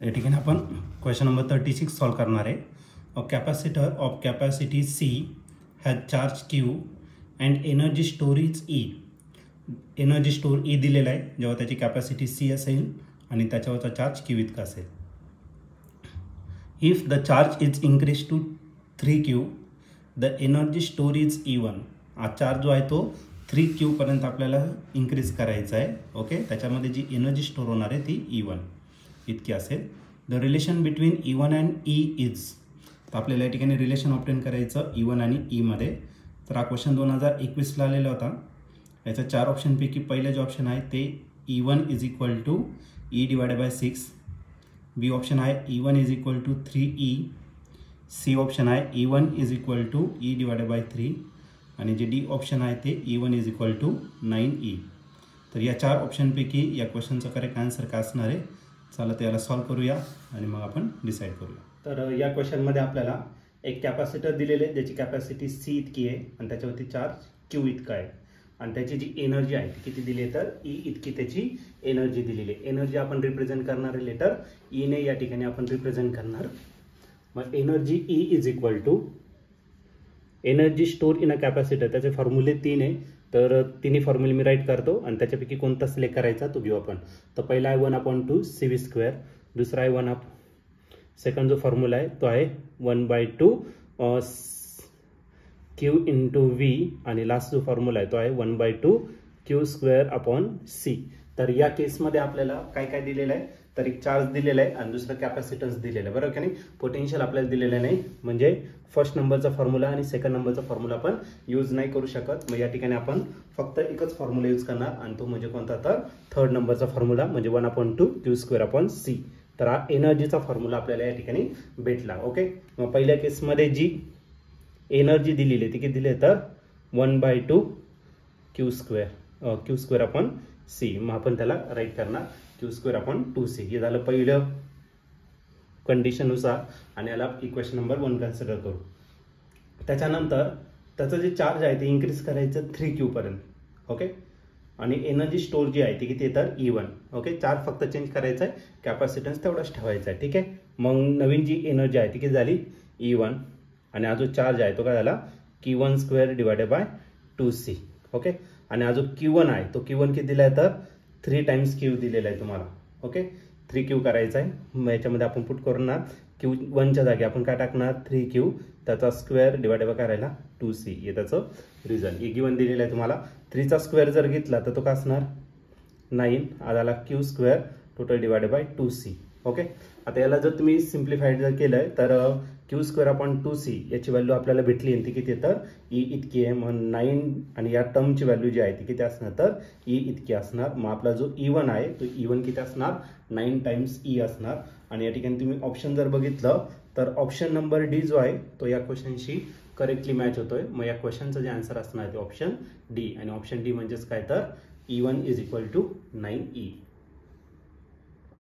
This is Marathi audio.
या ठिकाणी आपण क्वेश्चन नंबर 36 सॉल्व करणार आहे. A capacitor of capacity C has charge Q and energy storage E. Energy store E दिलेला आहे जेव्हा त्याची कॅपॅसिटी सी असेल आणि त्याच्यावरचा चार्ज क्यू इतका असेल. If the charge is increase to 3Q the energy store is E1. हा चार्ज जो आहे तो 3Q पर्यंत आपल्याला इन्क्रीज करायचा आहे. ओके, त्याच्यामध्ये जी एनर्जी स्टोर होणार आहे ती E1 इतकी असेल. The relation between E1 and E is. तर आपल्याला या ठिकाणी रिलेशन ऑब्टेन करायचं E1 आणि Eमध्ये. तर हा क्वेश्चन 2021ला आलेला होता. याच्या 4 ऑप्शनपैकी पहिले जे ऑप्शन आहे ते E1 is equal to E divided by 6. B option आहे E1 is equal to 3E. C option आहे E1 is equal to E divided by 3 आणि जे डी ऑप्शन आहे ते E1 is equal to 9E. तर या 4 ऑप्शनपैकी या क्वेश्चनचा करेक्ट आन्सर काय असणार आहे. चला त्याला सॉल्व करूया आणि मग आपण डिसाईड करूया. तर या क्वेश्चनमध्ये आपल्याला एक कॅपॅसिटर दिलेले आहे ज्याची कॅपॅसिटी सी इतकी आहे आणि त्याच्यावरती चार्ज क्यू इतका आहे आणि त्याची जी एनर्जी आहे ती किती दिली आहे तर ई इतकी त्याची एनर्जी दिलेली आहे. एनर्जी आपण रिप्रेझेंट करणार आहे लेटर ईने या ठिकाणी आपण रिप्रेझेंट करणार. मग energy E is equal to energy store in a capacitor. त्याचे फॉर्म्युले 3 आहे. तर तिन्ही फॉर्म्युले मी राईट करतो आणि त्याच्यापैकी कोणता सिलेक्ट करायचा तो घेऊ आपण. तर पहिला आहे 1/2 CV². दुसरा आहे 1 सेकंड जो फॉर्म्युला आहे तो आहे 1/2 Q इंटू V आणि लास्ट जो फॉर्म्युला आहे तो आहे 1/2 Q²/C. तर या केसमध्ये आपल्याला काय काय दिलेलं आहे तर एक चार्ज दिलेला आहे आणि दुसरं कॅपॅसिटन्स दिलेलं आहे. बरोबर की नाही. पोटेन्शियल आपल्याला दिलेलं नाही म्हणजे फर्स्ट नंबरचा फॉर्म्युला आणि सेकंड नंबरचा फॉर्म्युला आपण यूज नाही करू शकत. मग या ठिकाणी आपण फक्त एकच फॉर्म्युला यूज करणार आणि तो म्हणजे कोणता तर थर्ड नंबरचा फॉर्म्युला म्हणजे 1/2 Q²/C. तर हा एनर्जीचा फॉर्म्युला आपल्याला या ठिकाणी भेटला. ओके, मग पहिल्या केसमध्ये जी एनर्जी दिलेली आहे ती किती दिली आहे तर 1/2 Q²/C. मग आपण त्याला राईट करणार Q²/2C. हे झालं पहिलं कंडिशननुसार आणि याला इक्वेशन नंबर 1 कन्सिडर करू. त्याच्यानंतर त्याचं जे चार्ज आहे ते इन्क्रीज करायचं 3Q पर्यंत. ओके, आणि एनर्जी स्टोर जी आहे ती किती तर E1. ओके, चार्ज फक्त चेंज करायचा आहे, कॅपॅसिटन्स तेवढाच ठेवायचा आहे. ठीक आहे, मग नवीन जी एनर्जी आहे ती किती झाली E1 आणि हा जो चार्ज आहे तो काय झाला Q1² divided by 2C. Okay, आणि हा जो Q1 आहे तो Q1 किती दिला आहे तर 3 टाइम्स Q दिलेला आहे तुम्हाला. ओके, 3Q करायचा आहे. मग याच्यामध्ये आपण पुट करणार Q1च्या जागी आपण काय टाकणार 3Q त्याचा स्क्वेअर डिवायडेड बाय करायला 2C. हे त्याचं रिझल्ट हे गिवन दिलेलं आहे तुम्हाला. 3चा स्क्वेअर जर घेतला तर तो काय असणार 9 आला Q² total divided by 2C. Okay, आता याला जर तुम्ही सिम्प्लिफाईड जर केलं तर Q²/2C याची व्हॅल्यू आपल्याला भेटली आणि ती किती तर E इतकी आहे. मग 9 आणि या टर्मची व्हॅल्यू जी आहे ती किती असणार तर E इतकी असणार. मग आपला जो E1 आहे तो E1 किती असणार 9 टाइम्स E असणार. आणि या ठिकाणी तुम्ही ऑप्शन जर बघितलं तर ऑप्शन नंबर डी जो आहे तो या क्वेश्चनशी करेक्टली मॅच होतोय. मग या क्वेश्चनचं जे आन्सर असणार ते ऑप्शन डी आणि ऑप्शन डी म्हणजेच काय तर E1 is equal to 9E.